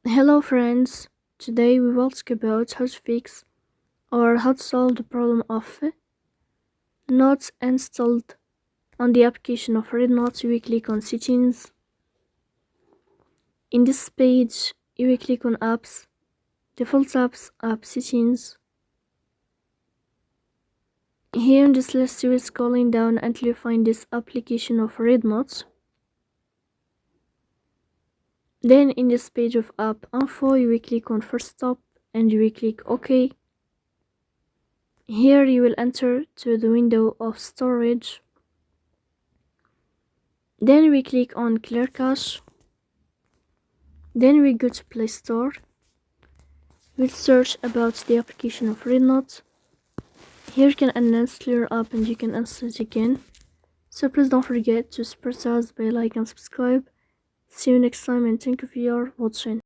Hello friends, today we will talk about how to fix or how to solve the problem of not installed on the application of REDnote. You will click on settings. In this page you will click on apps, default apps, app settings. Here in this list you will scrolling down until you find this application of REDnote. Then in this page of app info you will click on first stop and you will click OK. Here you will enter to the window of storage. Then we click on clear cache. Then we go to Play Store. We'll search about the application of REDnote. Here you can uninstall your app and you can install it again. So please don't forget to support us by like and subscribe. See you next time and thank you for your watching.